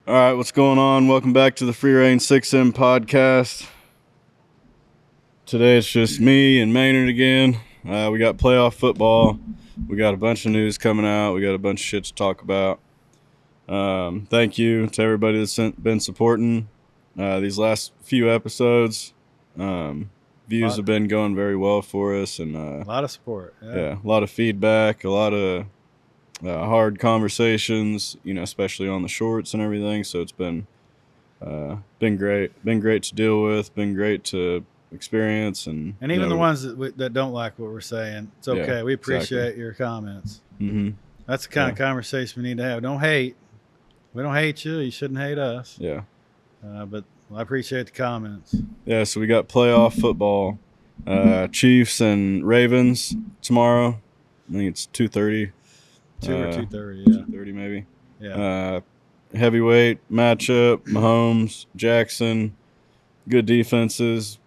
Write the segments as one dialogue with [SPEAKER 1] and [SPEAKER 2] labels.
[SPEAKER 1] All right, what's going on? Welcome back to the Free Rein 6M podcast. Today it's just me and Maynard again. We got playoff football. We got a bunch of news coming out. We got a bunch of shit to talk about. Thank you to everybody that's been supporting these last few episodes. Views have been going very well for us, and
[SPEAKER 2] a lot of support.
[SPEAKER 1] Yeah, a lot of feedback, a lot of hard conversations, especially on the shorts and everything. So it's been great. Been great to deal with. Been great to experience, and
[SPEAKER 2] even the ones that don't like what we're saying, it's okay. Yeah, we appreciate your comments.
[SPEAKER 1] Mm-hmm.
[SPEAKER 2] That's the kind of conversation we need to have. Don't hate. We don't hate you. You shouldn't hate us.
[SPEAKER 1] Yeah.
[SPEAKER 2] But I appreciate the comments.
[SPEAKER 1] Yeah. So we got playoff football. Chiefs and Ravens tomorrow. I think it's 2:30.
[SPEAKER 2] 2 or 2:30. Yeah.
[SPEAKER 1] 2:30 maybe.
[SPEAKER 2] Yeah.
[SPEAKER 1] Heavyweight matchup. Mahomes, Jackson. Good defenses.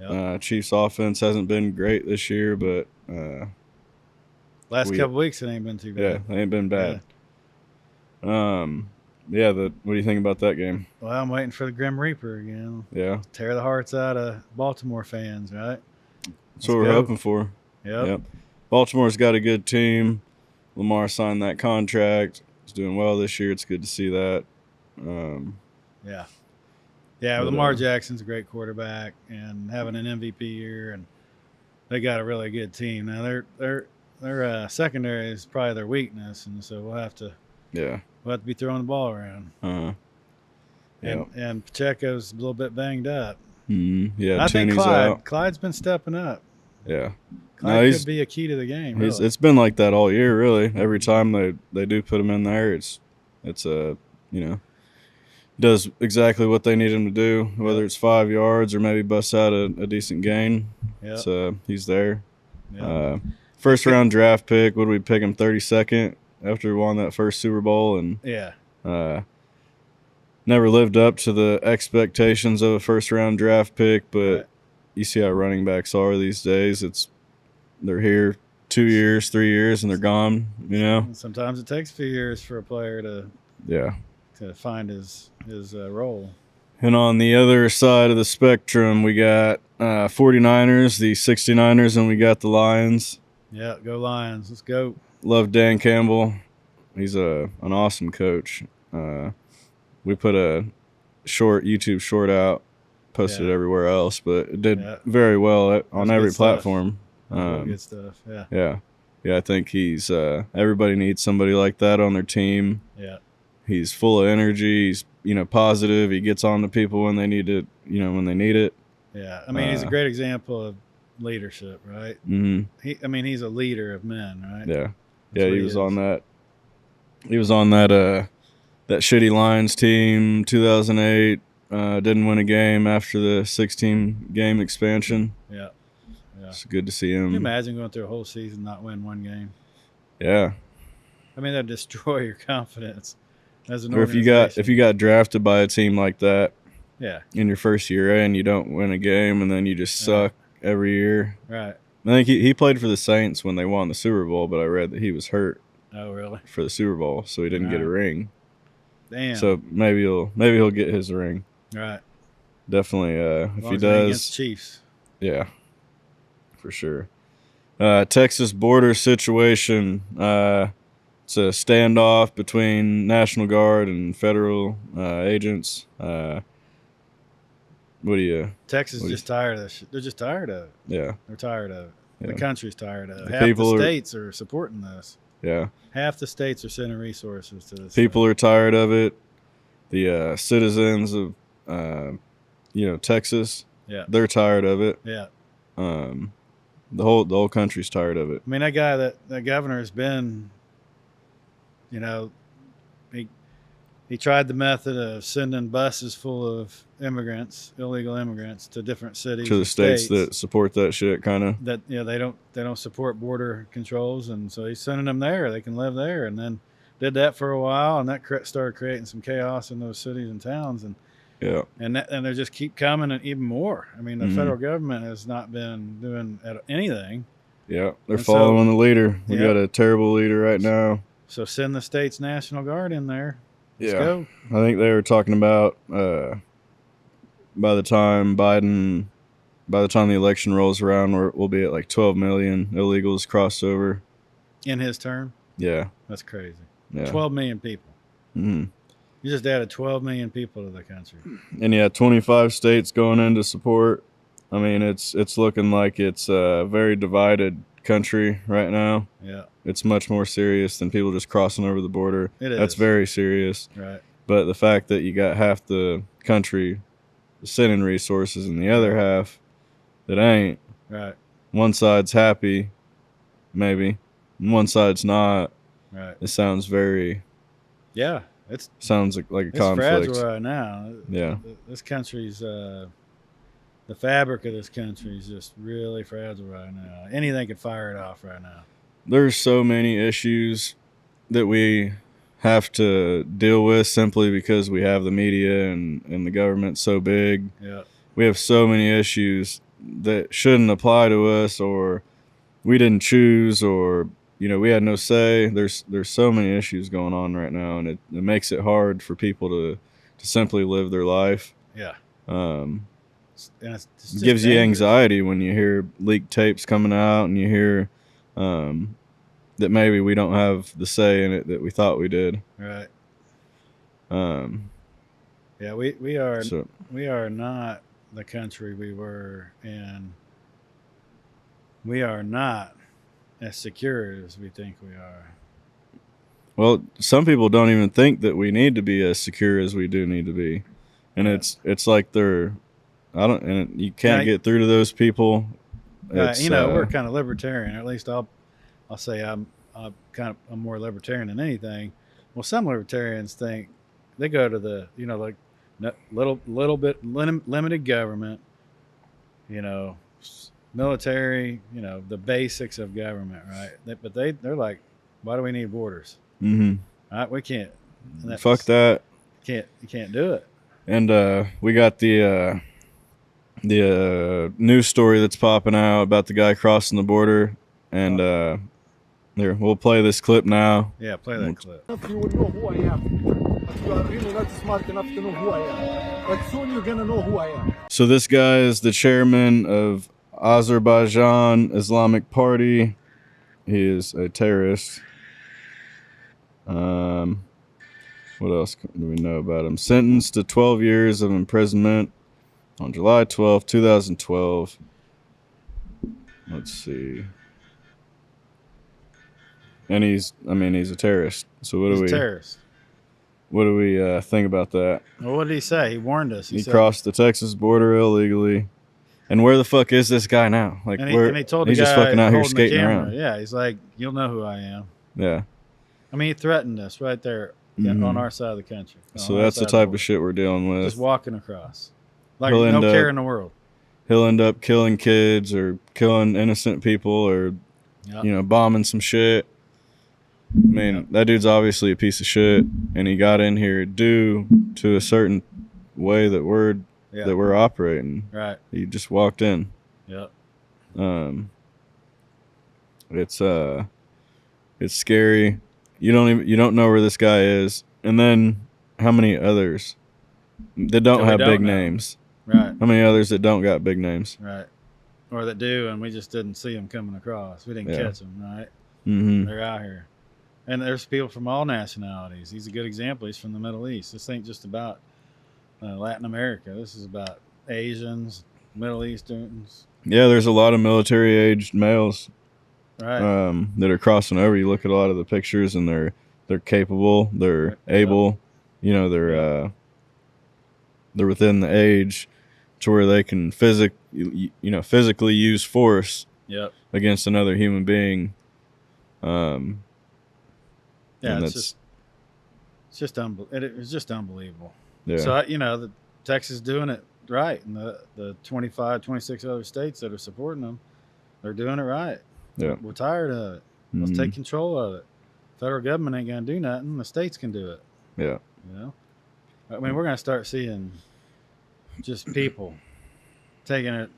[SPEAKER 1] Yep. Chiefs offense hasn't been great this year, but
[SPEAKER 2] last couple weeks it ain't been too bad.
[SPEAKER 1] Yeah, they ain't been bad. Yeah. What do you think about that game?
[SPEAKER 2] Well, I'm waiting for the Grim Reaper again.
[SPEAKER 1] Yeah.
[SPEAKER 2] Tear the hearts out of Baltimore fans, right?
[SPEAKER 1] That's what we're hoping for.
[SPEAKER 2] Yep.
[SPEAKER 1] Baltimore's got a good team. Lamar signed that contract. He's doing well this year. It's good to see that.
[SPEAKER 2] Yeah, Lamar Jackson's a great quarterback and having an MVP year, and they got a really good team. Now their secondary is probably their weakness, and so we'll have to be throwing the ball around. And Pacheco's a little bit banged up.
[SPEAKER 1] Mm-hmm. Yeah,
[SPEAKER 2] I think Clyde's been stepping up.
[SPEAKER 1] Yeah.
[SPEAKER 2] Clyde could be a key to the game. Really.
[SPEAKER 1] It's been like that all year, really. Every time they do put him in there, it's does exactly what they need him to do, whether it's 5 yards or maybe busts out a decent gain.
[SPEAKER 2] Yeah.
[SPEAKER 1] So he's there.
[SPEAKER 2] Yep.
[SPEAKER 1] First round draft pick. Would we pick him 32nd after we won that first Super Bowl? And never lived up to the expectations of a first round draft pick, but you see how running backs are these days. They're here 2 years, 3 years, and they're gone.
[SPEAKER 2] Sometimes it takes a few years for a player to find his role.
[SPEAKER 1] And on the other side of the spectrum, we got 49ers, the 69ers, and we got the Lions.
[SPEAKER 2] Yeah, go Lions. Let's go.
[SPEAKER 1] Love Dan Campbell. He's an awesome coach. We put a YouTube short out, posted it everywhere else, but it did very well on every platform.
[SPEAKER 2] Good stuff. Yeah.
[SPEAKER 1] Yeah, I think he's everybody needs somebody like that on their team.
[SPEAKER 2] Yeah.
[SPEAKER 1] He's full of energy. He's positive. He gets on to people when they need it. When they need it.
[SPEAKER 2] Yeah, I mean he's a great example of leadership, right?
[SPEAKER 1] Mm-hmm.
[SPEAKER 2] He's a leader of men, right?
[SPEAKER 1] Yeah, he was on that. He was on that that shitty Lions team, 2008. Didn't win a game after the 16-game expansion.
[SPEAKER 2] Yeah.
[SPEAKER 1] It's good to see him.
[SPEAKER 2] Can you imagine going through a whole season and not win one game?
[SPEAKER 1] Yeah.
[SPEAKER 2] I mean, that'd destroy your confidence as an organization.
[SPEAKER 1] Or if you got drafted by a team like that,
[SPEAKER 2] in
[SPEAKER 1] your first year and you don't win a game and then you just suck every year.
[SPEAKER 2] Right.
[SPEAKER 1] I think he played for the Saints when they won the Super Bowl, but I read that he was hurt.
[SPEAKER 2] Oh, really?
[SPEAKER 1] For the Super Bowl, so he didn't get a ring.
[SPEAKER 2] Damn.
[SPEAKER 1] So maybe he'll get his ring.
[SPEAKER 2] Right.
[SPEAKER 1] Definitely. If he does,
[SPEAKER 2] against Chiefs.
[SPEAKER 1] Yeah. For sure. Texas border situation. It's a standoff between National Guard and federal agents.
[SPEAKER 2] Texas is just tired of this. They're just tired of it.
[SPEAKER 1] Yeah.
[SPEAKER 2] They're tired of it. Yeah. The country's tired of it.
[SPEAKER 1] Half
[SPEAKER 2] the states are supporting this.
[SPEAKER 1] Yeah.
[SPEAKER 2] Half the states are sending resources to this.
[SPEAKER 1] People are tired of it. The citizens of, Texas, they're tired of it.
[SPEAKER 2] Yeah.
[SPEAKER 1] The whole country's tired of it.
[SPEAKER 2] I mean, that governor has been, he tried the method of sending buses full of illegal immigrants, to different cities,
[SPEAKER 1] to the states that support that shit, kind of.
[SPEAKER 2] That they don't support border controls, and so he's sending them there. They can live there, and then did that for a while, and that started creating some chaos in those cities and towns, and they just keep coming, and even more. I mean, the federal government has not been doing anything.
[SPEAKER 1] Yeah, they're following the leader. We got a terrible leader right now.
[SPEAKER 2] So send the state's National Guard in there. Let's go.
[SPEAKER 1] I think they were talking about by the time the election rolls around, we'll be at like 12 million illegals crossed over
[SPEAKER 2] in his term.
[SPEAKER 1] Yeah,
[SPEAKER 2] that's crazy.
[SPEAKER 1] Yeah,
[SPEAKER 2] 12 million people.
[SPEAKER 1] Mm-hmm.
[SPEAKER 2] You just added 12 million people to the country.
[SPEAKER 1] And 25 states going into support. I mean, it's looking like it's a very divided country right now.
[SPEAKER 2] Yeah.
[SPEAKER 1] It's much more serious than people just crossing over the border.
[SPEAKER 2] It is.
[SPEAKER 1] That's very serious.
[SPEAKER 2] Right.
[SPEAKER 1] But the fact that you got half the country sending resources and the other half that ain't.
[SPEAKER 2] Right.
[SPEAKER 1] One side's happy, maybe. And one side's not.
[SPEAKER 2] Right.
[SPEAKER 1] It sounds very...
[SPEAKER 2] Yeah. It
[SPEAKER 1] sounds like a conflict.
[SPEAKER 2] It's fragile right now.
[SPEAKER 1] Yeah.
[SPEAKER 2] This country's... the fabric of this country is just really fragile right now. Anything could fire it off right now.
[SPEAKER 1] There's so many issues that we have to deal with simply because we have the media and the government so big.
[SPEAKER 2] Yeah.
[SPEAKER 1] We have so many issues that shouldn't apply to us, or we didn't choose, or we had no say. There's so many issues going on right now, and it makes it hard for people to simply live their life.
[SPEAKER 2] Yeah.
[SPEAKER 1] And it gives you anxiety when you hear leaked tapes coming out, and you hear that maybe we don't have the say in it that we thought we did.
[SPEAKER 2] Right. Yeah, we are not the country we were, and we are not as secure as we think we are.
[SPEAKER 1] Well, some people don't even think that we need to be as secure as we do need to be, and it's like you can't get through to those people.
[SPEAKER 2] We're kind of libertarian, or at least I'll say I'm more libertarian than anything. Well, some libertarians think they go to the little bit limited government, military, the basics of government, right? But they're like, why do we need borders?
[SPEAKER 1] Mm-hmm.
[SPEAKER 2] Right? We can't.
[SPEAKER 1] Fuck that.
[SPEAKER 2] You can't do it.
[SPEAKER 1] And we got the news story that's popping out about the guy crossing the border, and here, we'll play this clip now.
[SPEAKER 2] Yeah, play that clip.
[SPEAKER 3] You will know who I am, but you are really not smart enough to know who I am. But soon you're gonna know who I am.
[SPEAKER 1] So this guy is the chairman of Azerbaijan Islamic Party. He is a terrorist. What else do we know about him? Sentenced to 12 years of imprisonment on July 12, 2012. Let's see. And he's a terrorist. So what do we think about that?
[SPEAKER 2] Well, what did he say? He warned us.
[SPEAKER 1] He crossed the Texas border illegally. And where the fuck is this guy now? Like,
[SPEAKER 2] and he told the
[SPEAKER 1] he's
[SPEAKER 2] guy
[SPEAKER 1] just fucking out here skating around.
[SPEAKER 2] Yeah, he's like, you'll know who I am.
[SPEAKER 1] Yeah.
[SPEAKER 2] I mean, he threatened us right there on our side of the country.
[SPEAKER 1] So that's the type of shit we're dealing with.
[SPEAKER 2] Just walking across. Like, no care in the world.
[SPEAKER 1] He'll end up killing kids or killing innocent people or, bombing some shit. I mean, that dude's obviously a piece of shit, and he got in here due to a certain way that we're operating.
[SPEAKER 2] Right.
[SPEAKER 1] He just walked in.
[SPEAKER 2] Yep.
[SPEAKER 1] It's scary. You don't know where this guy is, and then how many others that don't have big names?
[SPEAKER 2] Right.
[SPEAKER 1] How many others that don't got big names?
[SPEAKER 2] Right. Or that do, and we just didn't see them coming across. We didn't catch them. Right.
[SPEAKER 1] Mm-hmm.
[SPEAKER 2] They're out here. And there's people from all nationalities. He's a good example. He's from the Middle East. This ain't just about Latin America. This is about Asians, Middle Easterns. Yeah,
[SPEAKER 1] there's a lot of military-aged males,
[SPEAKER 2] right,
[SPEAKER 1] that are crossing over. You look at a lot of the pictures, and they're capable. They're able. They're within the age to where they can physically use force.
[SPEAKER 2] Yep.
[SPEAKER 1] Against another human being.
[SPEAKER 2] Yeah, it's just unbelievable.
[SPEAKER 1] Yeah.
[SPEAKER 2] So the Texas doing it right, and the 25, 26 other states that are supporting them, they're doing it right.
[SPEAKER 1] Yeah.
[SPEAKER 2] We're tired of it. Let's take control of it. Federal government ain't gonna do nothing. The states can do it.
[SPEAKER 1] Yeah.
[SPEAKER 2] I mean, we're gonna start seeing just people taking it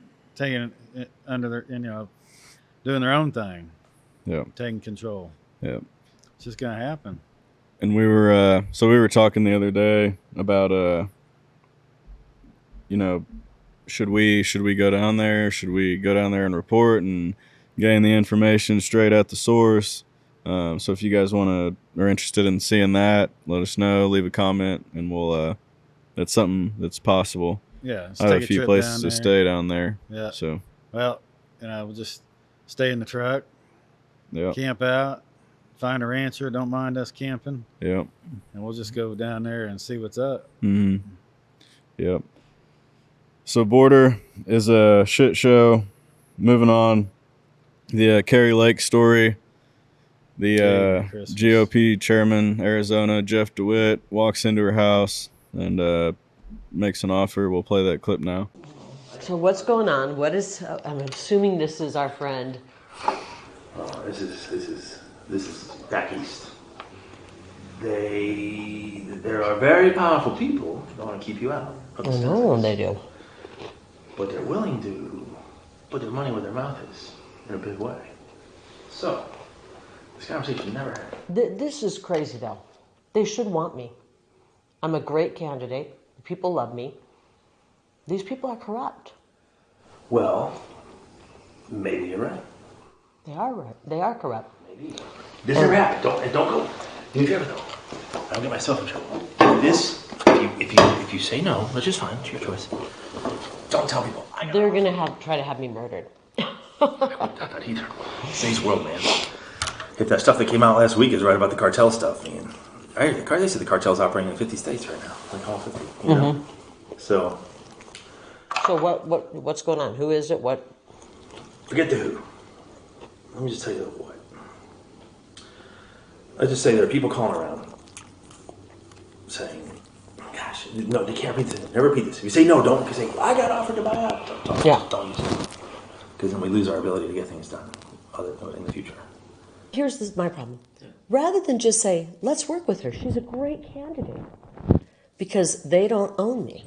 [SPEAKER 2] under their, doing their own thing.
[SPEAKER 1] Yeah.
[SPEAKER 2] Taking control.
[SPEAKER 1] Yeah.
[SPEAKER 2] It's just gonna happen.
[SPEAKER 1] And we were talking the other day about should we go down there? Should we go down there and report and gain the information straight at the source? So if you guys are interested in seeing that, let us know. Leave a comment, and we'll. That's something that's possible.
[SPEAKER 2] Yeah,
[SPEAKER 1] I have a few places to stay down there.
[SPEAKER 2] Yeah.
[SPEAKER 1] So.
[SPEAKER 2] Well, we'll just stay in the truck.
[SPEAKER 1] Yeah.
[SPEAKER 2] Camp out. Find a rancher. Don't mind us camping.
[SPEAKER 1] Yep.
[SPEAKER 2] And we'll just go down there and see what's up.
[SPEAKER 1] Mm-hmm. Yep. So border is a shit show. Moving on. The Kari Lake story. The GOP chairman, Arizona, Jeff Dewit, walks into her house and makes an offer. We'll play that clip now.
[SPEAKER 4] So what's going on? I'm assuming this is our friend.
[SPEAKER 5] This is back east. There are very powerful people who want to keep you out.
[SPEAKER 4] I know they do.
[SPEAKER 5] But they're willing to put their money where their mouth is in a big way. So, this conversation never happened.
[SPEAKER 4] This is crazy, though. They should want me. I'm a great candidate. People love me. These people are corrupt.
[SPEAKER 5] Well, maybe you're right.
[SPEAKER 4] They are right. They are corrupt.
[SPEAKER 5] Maybe. This never happened. Don't go. You never know. I'll get myself in trouble. If you say no, which is fine, it's your choice. Don't tell people.
[SPEAKER 4] They're gonna try to have me murdered.
[SPEAKER 5] I wouldn't doubt that either. It's today's world, man. If that stuff that came out last week is right about the cartel stuff, man. They said the cartel's operating in 50 states right now, like all 50. You know? So
[SPEAKER 4] what's going on? Who is it? What?
[SPEAKER 5] Forget the who. Let me just tell you the what. Let's just say there are people calling around saying, "Gosh, no, they can't repeat this. Never repeat this. If you say no, don't. If you say I got offered to buy out, don't use it, because then we lose our ability to get things done in the future."
[SPEAKER 4] Here's my problem. Rather than just say, let's work with her, she's a great candidate, because they don't own me,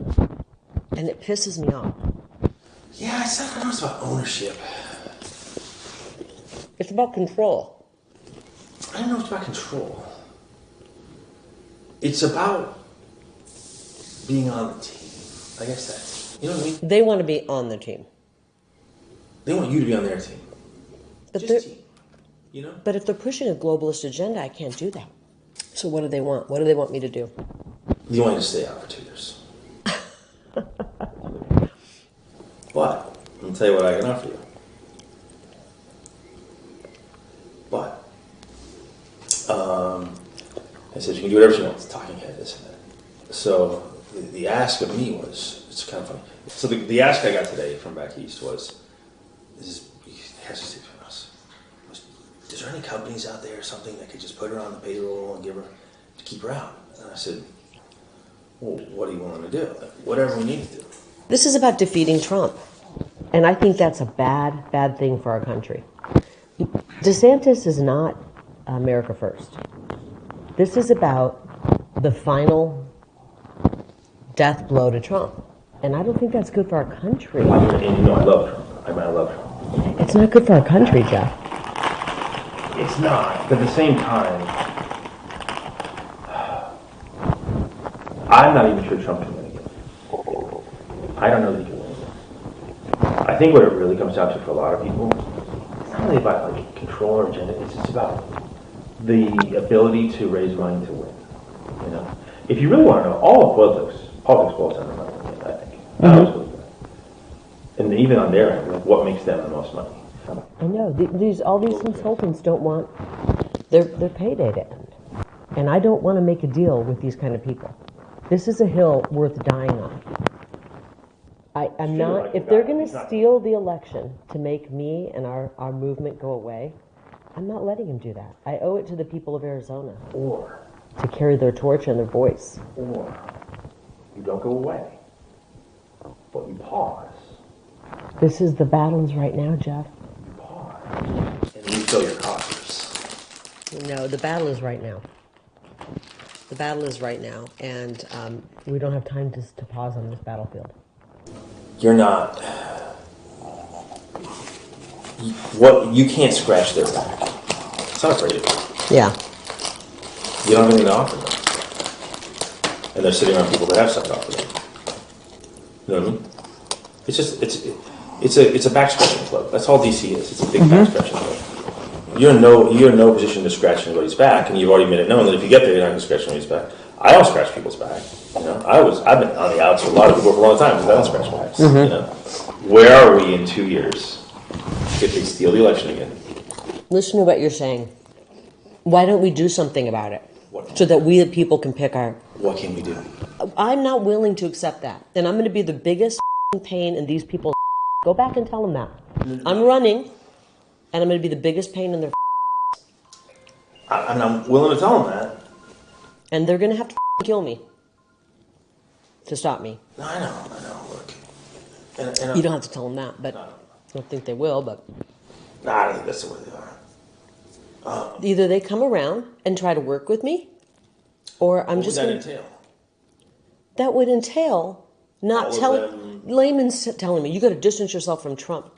[SPEAKER 4] and it pisses me off.
[SPEAKER 5] Yeah, I don't know it's about ownership.
[SPEAKER 4] It's about control.
[SPEAKER 5] I don't know it's about control. It's about being on the team. I guess that's, you know what I mean?
[SPEAKER 4] They want to be on the team.
[SPEAKER 5] They want you to be on their team.
[SPEAKER 4] But
[SPEAKER 5] just team. You know?
[SPEAKER 4] But if they're pushing a globalist agenda, I can't do that. So what do they want? What do they want me to do?
[SPEAKER 5] You want to stay out for 2 years. But, I'll tell you what I can offer you. But, I said you can do whatever she wants, talking head, this and that. So, the ask of me was, it's kind of funny. So the ask I got today from back east was, is there any companies out there or something that could just put her on the payroll and to keep her out? And I said, well, what do you want to do? Like, whatever we need to do.
[SPEAKER 4] This is about defeating Trump. And I think that's a bad thing for our country. DeSantis is not America first. This is about the final death blow to Trump. And I don't think that's good for our country.
[SPEAKER 5] And you know I love Trump. I love Trump.
[SPEAKER 4] It's not good for our country, Jeff.
[SPEAKER 5] It's not, but at the same time, I'm not even sure Trump can win again. I don't know that he can win again. I think what it really comes down to for a lot of people, it's not really about like control or agenda. It's just about the ability to raise money to win. You know, if you really want to know, all of politics boils down to money. I think. I always believe that. And even on their end, like what makes them the most money.
[SPEAKER 4] I know. All these consultants don't want their payday to end. And I don't want to make a deal with these kind of people. This is a hill worth dying on. I'm not, if they're going to steal the election to make me and our movement go away, I'm not letting them do that. I owe it to the people of Arizona.
[SPEAKER 5] Or
[SPEAKER 4] to carry their torch and their voice.
[SPEAKER 5] Or you don't go away, but you pause.
[SPEAKER 4] This is the battles right now, Jeff.
[SPEAKER 5] And refill your coffers.
[SPEAKER 4] No, the battle is right now. The battle is right now, and we don't have time to pause on this battlefield.
[SPEAKER 5] You're not. You can't scratch their back. It's not afraid of you.
[SPEAKER 4] Yeah.
[SPEAKER 5] You don't have anything to offer them. And they're sitting around people that have stuff to offer them. You know what I mean? It's just, it's a back scratching club. That's all DC is. It's a big back scratching club. You're in no position to scratch anybody's back, and you've already made it known that if you get there, you're not going to scratch anybody's back. I don't scratch people's back. You know, I've been on the outs with a lot of people for a long time because I don't scratch backs. You know, where are we in 2 years if they steal the election again?
[SPEAKER 4] Listen to what you're saying. Why don't we do something about it so that we the people can pick our...
[SPEAKER 5] What can we do?
[SPEAKER 4] I'm not willing to accept that. And I'm going to be the biggest pain in these people's... Go back and tell them that. I'm running, and I'm going to be the biggest pain in their...
[SPEAKER 5] I'm willing to tell them that.
[SPEAKER 4] And they're going to have to kill me to stop me.
[SPEAKER 5] No, I know. Look. And
[SPEAKER 4] you don't have to tell them that, but I don't think they will, but...
[SPEAKER 5] Nah, I don't think that's the way they are.
[SPEAKER 4] Either they come around and try to work with me, or I'm just going to...
[SPEAKER 5] What would that entail?
[SPEAKER 4] That would entail not telling... Layman's telling me, you got to distance yourself from Trump.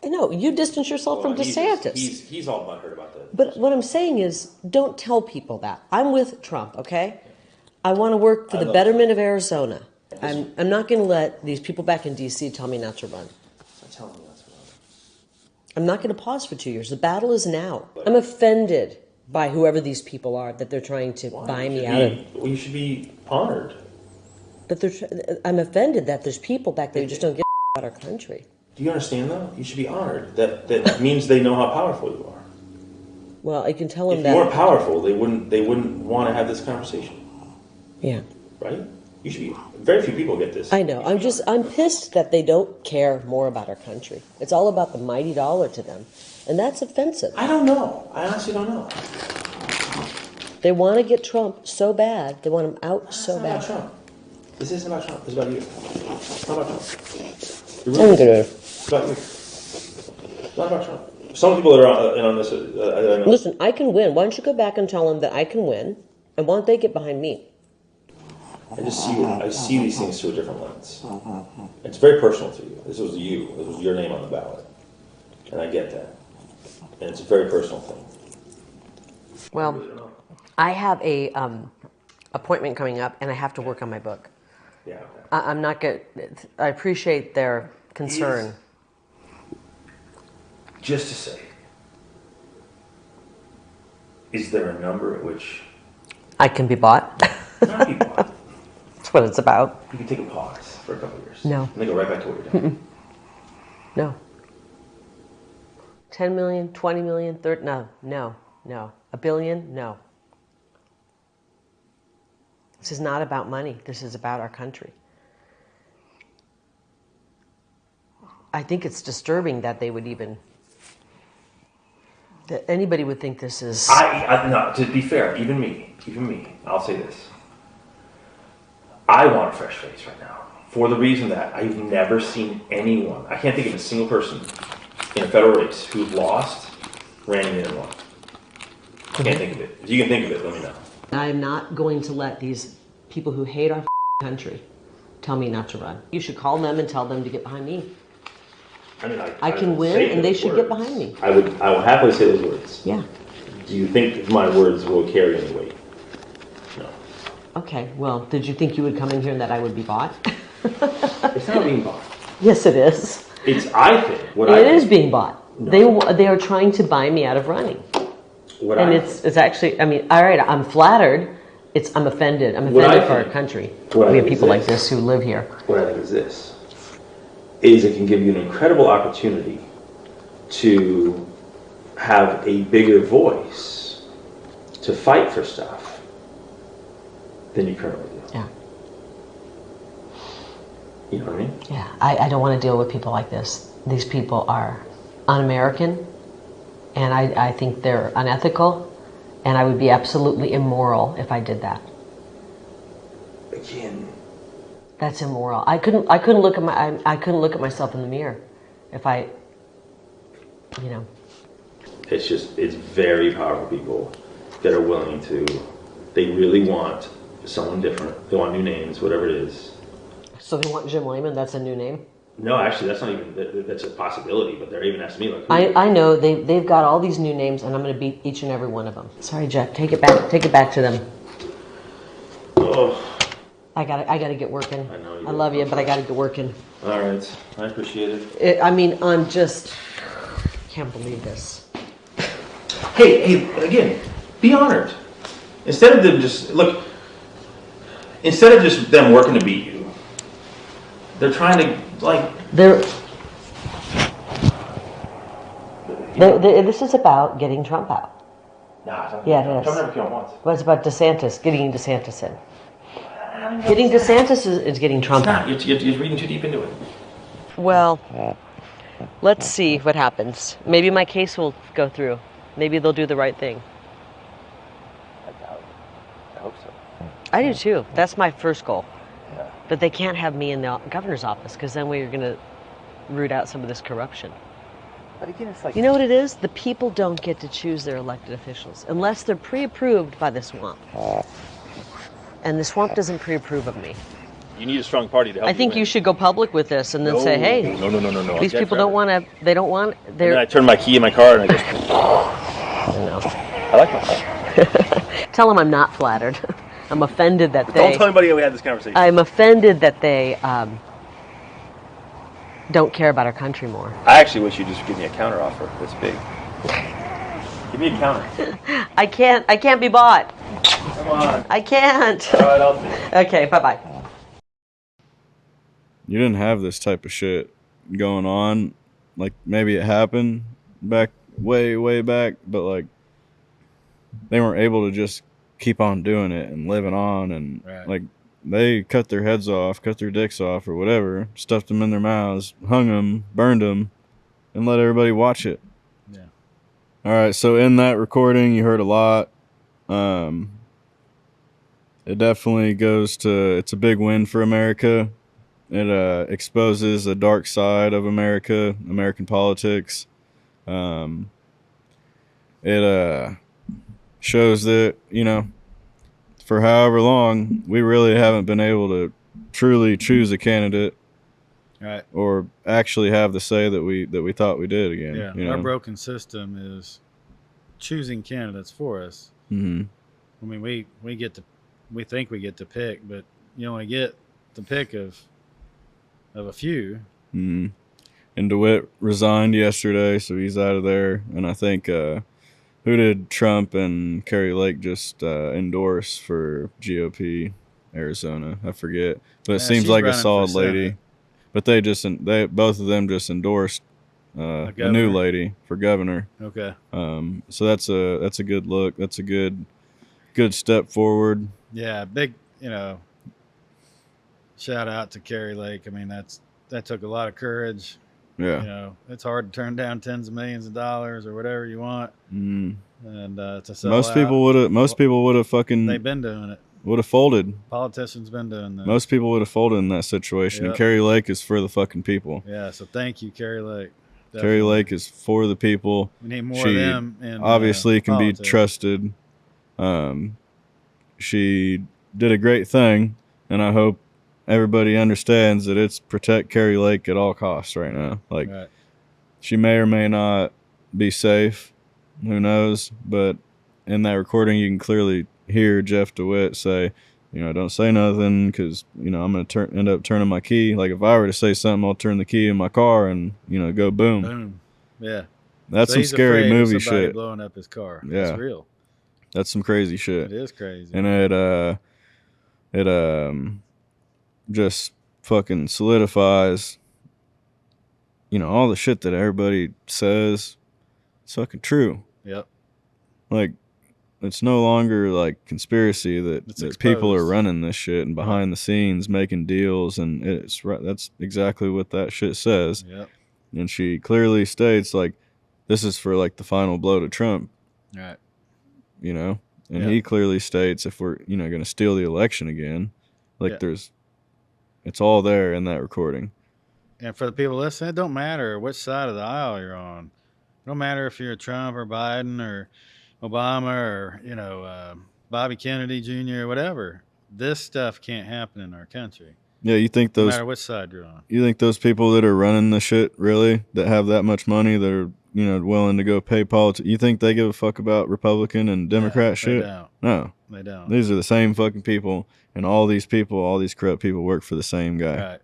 [SPEAKER 4] No, you distance yourself from DeSantis.
[SPEAKER 5] He's all butthurt about that.
[SPEAKER 4] But what I'm saying is, don't tell people that. I'm with Trump, okay? I want to work for the betterment of Arizona. I'm not going to let these people back in D.C. tell me not to run.
[SPEAKER 5] I'm telling you not to run.
[SPEAKER 4] I'm not going to pause for 2 years. The battle is now. I'm offended by whoever these people are that they're trying to buy me out of.
[SPEAKER 5] Well, you should be honored.
[SPEAKER 4] But I'm offended that there's people back there who just don't give about our country.
[SPEAKER 5] Do you understand, though? You should be honored. That means they know how powerful you are.
[SPEAKER 4] Well, I can tell them that...
[SPEAKER 5] If you weren't powerful, they wouldn't want to have this conversation.
[SPEAKER 4] Yeah.
[SPEAKER 5] Right? You should be... Very few people get this.
[SPEAKER 4] I know. I'm pissed that they don't care more about our country. It's all about the mighty dollar to them. And that's offensive.
[SPEAKER 5] I don't know. I honestly don't know.
[SPEAKER 4] They want to get Trump so bad. They want him out so bad.
[SPEAKER 5] It's not about Trump. This isn't about Trump. It's about you. It's not about Trump. It's about you. It's not about Trump. Some people that are in on this... I know.
[SPEAKER 4] Listen, I can win. Why don't you go back and tell them that I can win, and why don't they get behind me?
[SPEAKER 5] I see these things through a different lens. It's very personal to you. This was you. This was your name on the ballot. And I get that. And it's a very personal thing.
[SPEAKER 4] Well, I have a appointment coming up, and I have to work on my book.
[SPEAKER 5] Yeah, okay.
[SPEAKER 4] I'm not good. I appreciate their concern.
[SPEAKER 5] Just to say, is there a number at which
[SPEAKER 4] I can be bought?
[SPEAKER 5] not be bought?
[SPEAKER 4] That's what it's about.
[SPEAKER 5] You can take a pause for a couple of years.
[SPEAKER 4] No.
[SPEAKER 5] And then go right back to what you're doing.
[SPEAKER 4] No. 10 million, 20 million, 30, no. A billion, no. This is not about money. This is about our country. I think it's disturbing that they would even... that anybody would think this is...
[SPEAKER 5] No, to be fair, even me, I'll say this. I want a fresh face right now. For the reason that I've never seen anyone, I can't think of a single person in a federal race who's lost, ran in and won. I can't think of it. If you can think of it, let me know.
[SPEAKER 4] I am not going to let these people who hate our country tell me not to run. You should call them and tell them to get behind me.
[SPEAKER 5] I mean,
[SPEAKER 4] I can win, and they should get behind me.
[SPEAKER 5] I will happily say those words.
[SPEAKER 4] Yeah.
[SPEAKER 5] Do you think my words will carry any weight? No.
[SPEAKER 4] Okay, well, did you think you would come in here and that I would be bought?
[SPEAKER 5] It's not being bought.
[SPEAKER 4] Yes, it is.
[SPEAKER 5] I think.
[SPEAKER 4] It is being bought. No. They are trying to buy me out of running. It's actually, I mean, all right, I'm flattered. I'm offended. I'm offended for our country. We have people like this who live here.
[SPEAKER 5] What I think is this. Is it can give you an incredible opportunity to have a bigger voice to fight for stuff than you currently do.
[SPEAKER 4] Yeah.
[SPEAKER 5] You know what I mean?
[SPEAKER 4] Yeah, I don't want to deal with people like this. These people are un-American, and I think they're unethical, and I would be absolutely immoral if I did that.
[SPEAKER 5] Again.
[SPEAKER 4] That's immoral. I couldn't look at myself in the mirror if I, you know.
[SPEAKER 5] It's very powerful people that are willing to, they really want someone different. They want new names, whatever it is.
[SPEAKER 4] So they want Jim Lehman, that's a new name?
[SPEAKER 5] No, actually, that's not even, that's a possibility, but they're even asking me, like,
[SPEAKER 4] I know they've got all these new names, and I'm going to beat each and every one of them. Sorry, Jeff. Take it back to them.
[SPEAKER 5] Oh,
[SPEAKER 4] I gotta get working.
[SPEAKER 5] I know you
[SPEAKER 4] I
[SPEAKER 5] do.
[SPEAKER 4] love you, but I gotta get working.
[SPEAKER 5] all right. I appreciate it.
[SPEAKER 4] I mean, I'm just can't believe this.
[SPEAKER 5] Hey, again, be honored. Instead of them instead of just them working to beat you, they're trying to, like...
[SPEAKER 4] This is about getting Trump out.
[SPEAKER 5] Nah, it's not.
[SPEAKER 4] Yeah, it is.
[SPEAKER 5] Trump never came out once.
[SPEAKER 4] Well, it's about DeSantis, getting DeSantis in. Getting DeSantis is getting Trump out.
[SPEAKER 5] You're reading too deep into it.
[SPEAKER 4] Well, let's see what happens. Maybe my case will go through. Maybe they'll do the right thing.
[SPEAKER 5] I hope so.
[SPEAKER 4] I do too. That's my first goal.
[SPEAKER 5] Yeah.
[SPEAKER 4] But they can't have me in the governor's office because then we're going to root out some of this corruption.
[SPEAKER 5] But again, it's like...
[SPEAKER 4] You know what it is? The people don't get to choose their elected officials unless they're pre-approved by the swamp. And the swamp doesn't pre-approve of me.
[SPEAKER 5] You need a strong party to help
[SPEAKER 4] I think you should go public with this and then say, hey,
[SPEAKER 5] No.
[SPEAKER 4] these people don't want to, they don't want,
[SPEAKER 5] And then I turn my key in my car and I just... I like my car.
[SPEAKER 4] Tell them I'm not flattered. I'm offended that
[SPEAKER 5] Don't tell anybody we had this conversation.
[SPEAKER 4] I'm offended that they don't care about our country more.
[SPEAKER 5] I actually wish you'd just give me a counter offer this big. Give me a counter.
[SPEAKER 4] I can't be bought.
[SPEAKER 5] Come on.
[SPEAKER 4] I can't.
[SPEAKER 5] All right, I'll do it.
[SPEAKER 4] Okay, bye-bye.
[SPEAKER 1] You didn't have this type of shit going on. Like, maybe it happened back way back, but like they weren't able to just keep on doing it and living on, and like they cut their heads off, cut their dicks off or whatever, stuffed them in their mouths, hung them, burned them, and let everybody watch it.
[SPEAKER 2] Yeah.
[SPEAKER 1] All right, so in that recording you heard a lot. It definitely goes to, it's a big win for America. It exposes a dark side of American politics. It shows that, you know, for however long, we really haven't been able to truly choose a candidate,
[SPEAKER 2] Right.
[SPEAKER 1] or actually have the say that we thought we did again.
[SPEAKER 2] Yeah.
[SPEAKER 1] You know?
[SPEAKER 2] Our broken system is choosing candidates for us.
[SPEAKER 1] Mm-hmm.
[SPEAKER 2] I mean, we think we get to pick, but you only get the pick of a few.
[SPEAKER 1] Mm-hmm. And Dewit resigned yesterday, so he's out of there. And I think who did Trump and Kari Lake just endorse for GOP Arizona? I forget, but it seems like a solid lady. But they both of them just endorsed a new lady for governor.
[SPEAKER 2] Okay.
[SPEAKER 1] So that's a good look. That's a good step forward.
[SPEAKER 2] Yeah, big, shout out to Kari Lake. I mean, that took a lot of courage.
[SPEAKER 1] Yeah.
[SPEAKER 2] It's hard to turn down tens of millions of dollars or whatever you want.
[SPEAKER 1] Mm.
[SPEAKER 2] And to sell
[SPEAKER 1] Most
[SPEAKER 2] out.
[SPEAKER 1] people would have fucking
[SPEAKER 2] They've been doing it.
[SPEAKER 1] would have folded.
[SPEAKER 2] Politicians been doing that.
[SPEAKER 1] Most people would have folded in that situation.
[SPEAKER 2] Yep.
[SPEAKER 1] And Kari Lake is for the fucking people.
[SPEAKER 2] Yeah, so thank you, Kari Lake.
[SPEAKER 1] Kari Lake is for the people.
[SPEAKER 2] We need more of them. And
[SPEAKER 1] obviously can
[SPEAKER 2] politics.
[SPEAKER 1] be trusted. She did a great thing, and I hope everybody understands that it's protect Kari Lake at all costs right now. Like,
[SPEAKER 2] Right.
[SPEAKER 1] she may or may not be safe. Who knows? But in that recording, you can clearly hear Jeff DeWitt say, don't say nothing because, I'm going to end up turning my key. Like, if I were to say something, I'll turn the key in my car and, go boom.
[SPEAKER 2] Boom. Yeah.
[SPEAKER 1] That's
[SPEAKER 2] So
[SPEAKER 1] some
[SPEAKER 2] he's
[SPEAKER 1] scary
[SPEAKER 2] afraid of
[SPEAKER 1] movie
[SPEAKER 2] somebody
[SPEAKER 1] shit.
[SPEAKER 2] blowing up his car.
[SPEAKER 1] Yeah.
[SPEAKER 2] It's real.
[SPEAKER 1] That's some crazy shit.
[SPEAKER 2] It is crazy.
[SPEAKER 1] And it just fucking solidifies, all the shit that everybody says. It's fucking true.
[SPEAKER 2] Yep.
[SPEAKER 1] Like, it's no longer like conspiracy that people are running this shit and behind the scenes making deals, and it's right. That's exactly what that shit says.
[SPEAKER 2] Yep.
[SPEAKER 1] And she clearly states, like, this is for like the final blow to Trump.
[SPEAKER 2] Right.
[SPEAKER 1] And
[SPEAKER 2] Yeah.
[SPEAKER 1] he clearly states if we're going to steal the election again, like,
[SPEAKER 2] Yeah.
[SPEAKER 1] it's all there in that recording.
[SPEAKER 2] And for the people listening, it don't matter which side of the aisle you're on. It don't matter if you're Trump or Biden or Obama or, Bobby Kennedy Jr. or whatever. This stuff can't happen in our country.
[SPEAKER 1] Yeah, you think
[SPEAKER 2] no
[SPEAKER 1] those
[SPEAKER 2] matter which side you're on.
[SPEAKER 1] you think those people that are running the shit really that have that much money that are willing to go pay politics? You think they give a fuck about Republican and Democrat shit?
[SPEAKER 2] They don't.
[SPEAKER 1] No,
[SPEAKER 2] They don't.
[SPEAKER 1] these are the same fucking people, and all these corrupt people work for the same guy.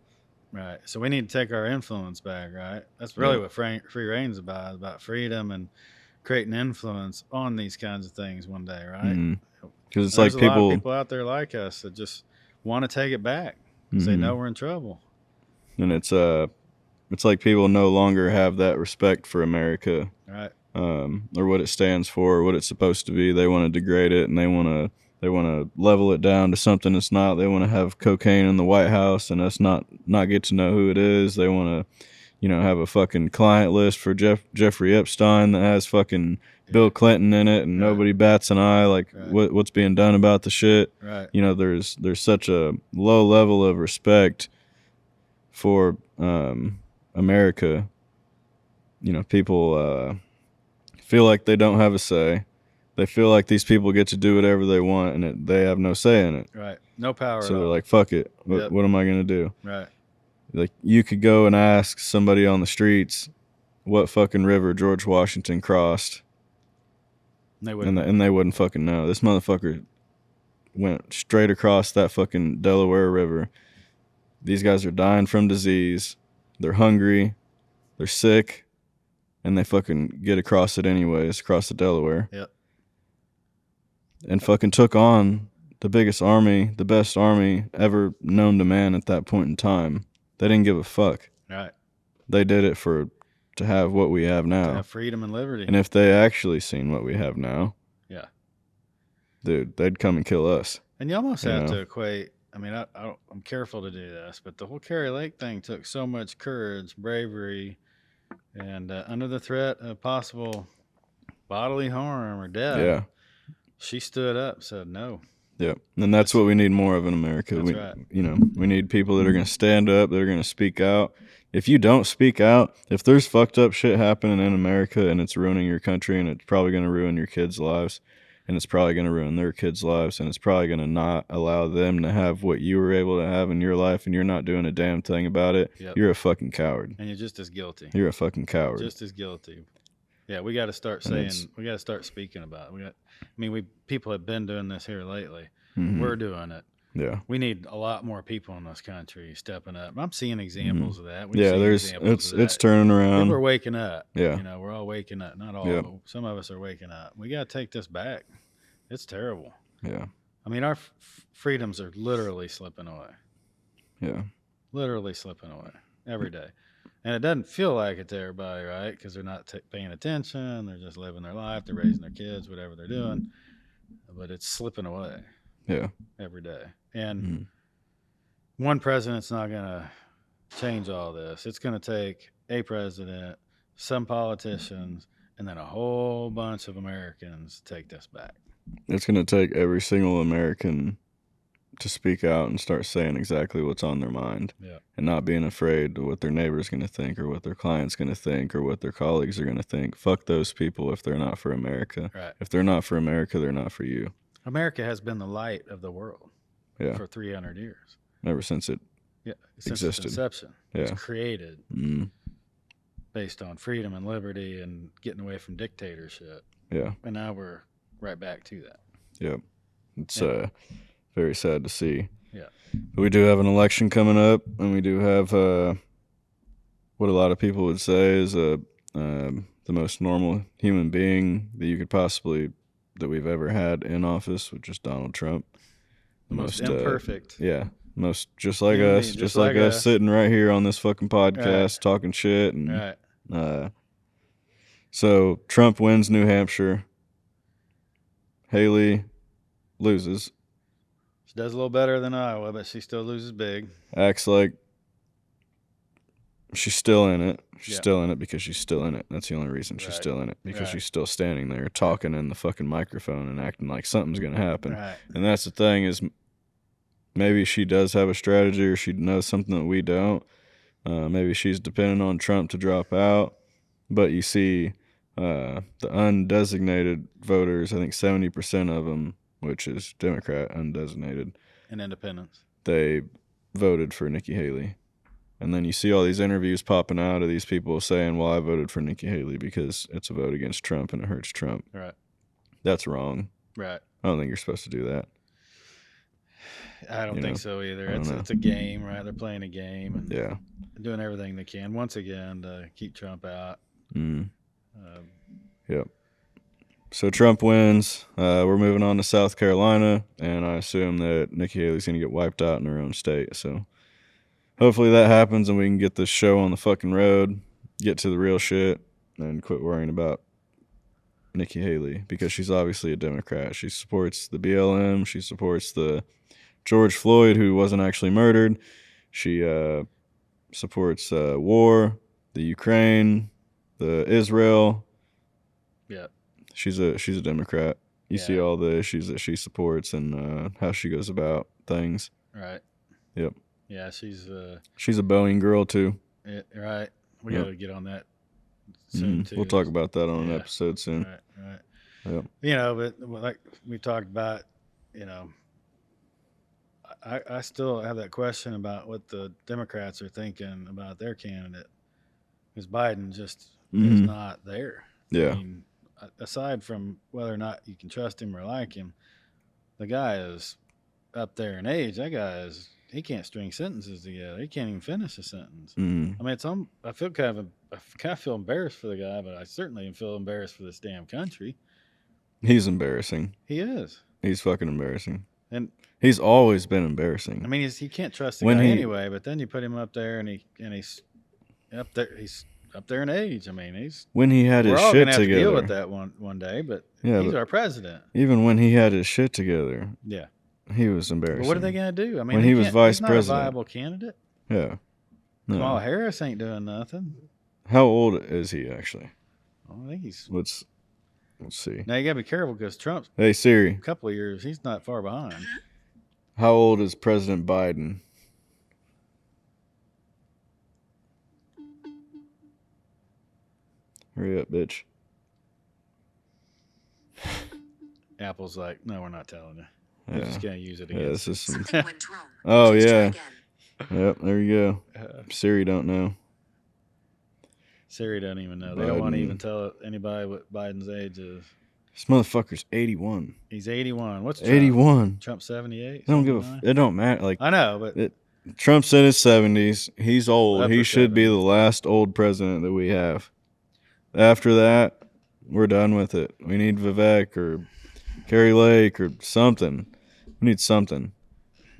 [SPEAKER 2] Right. So we need to take our influence back, right? That's really what Free Reign's about freedom and creating influence on these kinds of things one day, right?
[SPEAKER 1] Because it's
[SPEAKER 2] There's
[SPEAKER 1] like
[SPEAKER 2] a lot of people out there like us that just want to take it back. They know we're in trouble.
[SPEAKER 1] And it's like people no longer have that respect for America,
[SPEAKER 2] right?
[SPEAKER 1] Or what it stands for, or what it's supposed to be. They want to degrade it, and they want to level it down to something it's not. They want to have cocaine in the White House and us not get to know who it is. They want to, have a fucking client list for Jeffrey Epstein that has fucking Bill Clinton in it, and nobody bats an eye what's being done about the shit.
[SPEAKER 2] Right.
[SPEAKER 1] There's such a low level of respect for America. People feel like they don't have a say. They feel like these people get to do whatever they want, and they have no say in it.
[SPEAKER 2] Right. No power.
[SPEAKER 1] So they're like, "Fuck it. What am I gonna do?"
[SPEAKER 2] Right.
[SPEAKER 1] Like, you could go and ask somebody on the streets what fucking river George Washington crossed, and they wouldn't fucking know. This motherfucker went straight across that fucking Delaware River. These guys are dying from disease. They're hungry. They're sick. And they fucking get across it anyways, across the Delaware.
[SPEAKER 2] Yep.
[SPEAKER 1] And fucking took on the biggest army, the best army ever known to man at that point in time. They didn't give a fuck.
[SPEAKER 2] Right.
[SPEAKER 1] They did it to have what we have now.
[SPEAKER 2] To have freedom and liberty.
[SPEAKER 1] And if they actually seen what we have now,
[SPEAKER 2] yeah,
[SPEAKER 1] dude, they'd come and kill us.
[SPEAKER 2] And you almost have to equate. I mean, I'm careful to do this, but the whole Kari Lake thing took so much courage, bravery, and under the threat of possible bodily harm or death, she stood up, said no.
[SPEAKER 1] Yeah, and that's what we need more of in America.
[SPEAKER 2] That's right.
[SPEAKER 1] We need people that are going to stand up, that are going to speak out. If you don't speak out, if there's fucked up shit happening in America and it's ruining your country, and it's probably going to ruin your kids' lives, and it's probably going to ruin their kids' lives, and it's probably going to not allow them to have what you were able to have in your life, and you're not doing a damn thing about it, you're a fucking coward.
[SPEAKER 2] And you're just as guilty.
[SPEAKER 1] You're a fucking coward.
[SPEAKER 2] Just as guilty. Yeah, we got to start saying, we got to start speaking about it. People have been doing this here lately. We're doing it.
[SPEAKER 1] Yeah.
[SPEAKER 2] We need a lot more people in this country stepping up. I'm seeing examples of that.
[SPEAKER 1] It's turning around.
[SPEAKER 2] People are waking up.
[SPEAKER 1] Yeah.
[SPEAKER 2] We're all waking up. Not all, but some of us are waking up. We got to take this back. It's terrible.
[SPEAKER 1] Yeah.
[SPEAKER 2] I mean, our freedoms are literally slipping away.
[SPEAKER 1] Yeah.
[SPEAKER 2] Literally slipping away every day. And it doesn't feel like it to everybody, right? Because they're not paying attention. They're just living their life. They're raising their kids, whatever they're doing. But it's slipping away.
[SPEAKER 1] Yeah.
[SPEAKER 2] Every day. And one president's not going to change all this. It's going to take a president, some politicians, and then a whole bunch of Americans to take this back.
[SPEAKER 1] It's going to take every single American to speak out and start saying exactly what's on their mind, and not being afraid of what their neighbor's going to think, or what their client's going to think, or what their colleagues are going to think. Fuck those people if they're not for America.
[SPEAKER 2] Right.
[SPEAKER 1] If they're not for America, they're not for you.
[SPEAKER 2] America has been the light of the world for 300 years.
[SPEAKER 1] Ever since it
[SPEAKER 2] since
[SPEAKER 1] existed.
[SPEAKER 2] Its inception.
[SPEAKER 1] Yeah.
[SPEAKER 2] It's created based on freedom and liberty and getting away from dictatorship.
[SPEAKER 1] Yeah.
[SPEAKER 2] And now we're right back to that.
[SPEAKER 1] Yep. It's very sad to see.
[SPEAKER 2] Yeah.
[SPEAKER 1] But we do have an election coming up, and we do have what a lot of people would say is the most normal human being that we've ever had in office, which is Donald Trump.
[SPEAKER 2] The most imperfect.
[SPEAKER 1] Most just like us, just like us sitting right here on this fucking podcast talking shit. And so Trump wins New Hampshire. Haley loses.
[SPEAKER 2] She does a little better than Iowa, but she still loses big.
[SPEAKER 1] Acts like she's still in it. She's still in it because she's still in it. That's the only reason she's still in it, because she's still standing there talking in the fucking microphone and acting like something's going to happen.
[SPEAKER 2] Right.
[SPEAKER 1] And that's the thing, is maybe she does have a strategy, or she knows something that we don't. Maybe she's depending on Trump to drop out. But you see the undesignated voters, I think 70% of them, which is Democrat undesignated.
[SPEAKER 2] And independents.
[SPEAKER 1] They voted for Nikki Haley. And then you see all these interviews popping out of these people saying, well, I voted for Nikki Haley because it's a vote against Trump and it hurts Trump.
[SPEAKER 2] Right.
[SPEAKER 1] That's wrong.
[SPEAKER 2] Right.
[SPEAKER 1] I don't think you're supposed to do that.
[SPEAKER 2] I don't think so either. It's a game, right? They're playing a game and doing everything they can, once again, to keep Trump out.
[SPEAKER 1] Yep. So Trump wins. We're moving on to South Carolina, and I assume that Nikki Haley's going to get wiped out in her own state. So hopefully that happens and we can get this show on the fucking road, get to the real shit, and quit worrying about Nikki Haley, because she's obviously a Democrat. She supports the BLM. She supports the George Floyd, who wasn't actually murdered. She supports war, the Ukraine, the Israel.
[SPEAKER 2] Yeah.
[SPEAKER 1] She's a Democrat. You see all the issues that she supports and how she goes about things.
[SPEAKER 2] Right.
[SPEAKER 1] Yep.
[SPEAKER 2] Yeah, she's a
[SPEAKER 1] Boeing girl too.
[SPEAKER 2] Right. We got to get on that soon too.
[SPEAKER 1] We'll talk about that on an episode soon.
[SPEAKER 2] Right.
[SPEAKER 1] Yep.
[SPEAKER 2] You know, but like we talked about, you know, I still have that question about what the Democrats are thinking about their candidate, because Biden just is not there.
[SPEAKER 1] Yeah.
[SPEAKER 2] I mean, aside from whether or not you can trust him or like him, the guy is up there in age. That guy he can't string sentences together. He can't even finish a sentence. I mean, I feel kind of feel embarrassed for the guy, but I certainly feel embarrassed for this damn country.
[SPEAKER 1] He's embarrassing.
[SPEAKER 2] He is.
[SPEAKER 1] He's fucking embarrassing.
[SPEAKER 2] And
[SPEAKER 1] he's always been embarrassing.
[SPEAKER 2] I mean, he can't trust the guy anyway. But then you put him up there, and he's up there. He's up there in age. I mean,
[SPEAKER 1] when he had his shit together. We're all gonna have to
[SPEAKER 2] deal with that one day. But he's our president.
[SPEAKER 1] Even when he had his shit together, he was embarrassing.
[SPEAKER 2] But what are they gonna do? I mean,
[SPEAKER 1] when he was vice president,
[SPEAKER 2] he's not a viable candidate.
[SPEAKER 1] Yeah.
[SPEAKER 2] No. Kamala Harris ain't doing nothing.
[SPEAKER 1] How old is he actually?
[SPEAKER 2] I think he's.
[SPEAKER 1] Let's see.
[SPEAKER 2] Now you gotta be careful because Trump's.
[SPEAKER 1] Hey Siri.
[SPEAKER 2] A couple of years, he's not far behind.
[SPEAKER 1] How old is President Biden? Hurry up, bitch.
[SPEAKER 2] Apple's like, no, we're not telling you. We're just gonna use it again.
[SPEAKER 1] Yeah, this is some... Oh yeah. Yep, there you go. Siri don't know.
[SPEAKER 2] Siri doesn't even know. They don't want to even tell anybody what Biden's age is.
[SPEAKER 1] This motherfucker's 81.
[SPEAKER 2] He's 81. What's Trump?
[SPEAKER 1] 81.
[SPEAKER 2] Trump 78.
[SPEAKER 1] It don't matter. Like,
[SPEAKER 2] I know, but
[SPEAKER 1] Trump's in his 70s. He's old. He should be the last old president that we have. After that, we're done with it. We need Vivek or Kari Lake or something. We need something.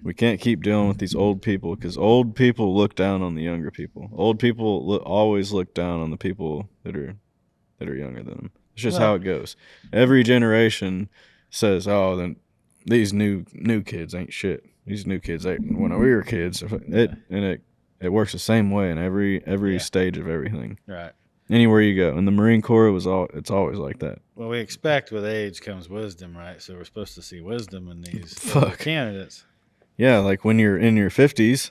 [SPEAKER 1] We can't keep dealing with these old people, because old people look down on the younger people. Old people always look down on the people that are younger than them. It's just how it goes. Every generation says, "Oh, then these new kids ain't shit. These new kids ain't when we were kids." It works the same way in every stage of everything.
[SPEAKER 2] Right.
[SPEAKER 1] Anywhere you go. In the Marine Corps, it's always like that.
[SPEAKER 2] Well, we expect with age comes wisdom, right? So we're supposed to see wisdom in these candidates.
[SPEAKER 1] Yeah, like when you're in your 50s.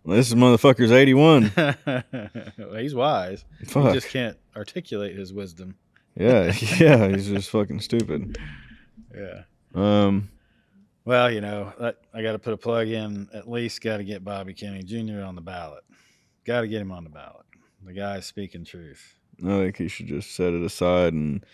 [SPEAKER 1] This motherfucker's 81.
[SPEAKER 2] Well, he's wise.
[SPEAKER 1] Fuck.
[SPEAKER 2] He just can't articulate his wisdom.
[SPEAKER 1] Yeah, he's just fucking stupid.
[SPEAKER 2] Yeah.
[SPEAKER 1] Well,
[SPEAKER 2] you know, I got to put a plug in. At least got to get Bobby Kennedy Jr. on the ballot. Got to get him on the ballot. The guy's speaking truth.
[SPEAKER 1] I think he should just set it aside and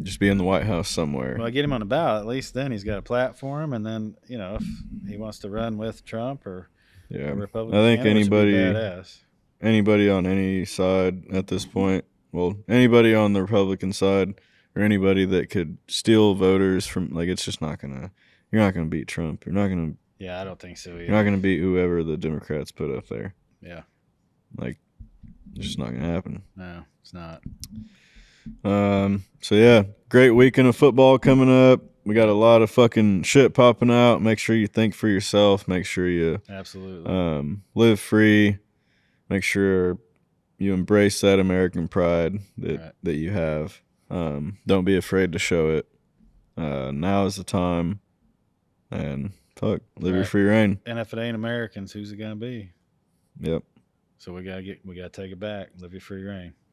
[SPEAKER 1] just be in the White House somewhere.
[SPEAKER 2] Well, get him on the ballot. At least then he's got a platform, and then, you know, if he wants to run with Trump or a Republican,
[SPEAKER 1] I think
[SPEAKER 2] candidate,
[SPEAKER 1] anybody on any side at this point, well, anybody on the Republican side or anybody that could steal voters from, like, it's just not gonna. You're not gonna beat Trump. You're not gonna.
[SPEAKER 2] Yeah, I don't think so either.
[SPEAKER 1] You're not gonna beat whoever the Democrats put up there.
[SPEAKER 2] Yeah.
[SPEAKER 1] Like, it's just not gonna happen.
[SPEAKER 2] No, it's not.
[SPEAKER 1] So yeah, great weekend of football coming up. We got a lot of fucking shit popping out. Make sure you think for yourself. Make sure you
[SPEAKER 2] absolutely
[SPEAKER 1] live free. Make sure you embrace that American pride that you have. Don't be afraid to show it. Now is the time. And fuck, live your free reign.
[SPEAKER 2] And if it ain't Americans, who's it gonna be?
[SPEAKER 1] Yep.
[SPEAKER 2] So we gotta take it back. Live your free reign.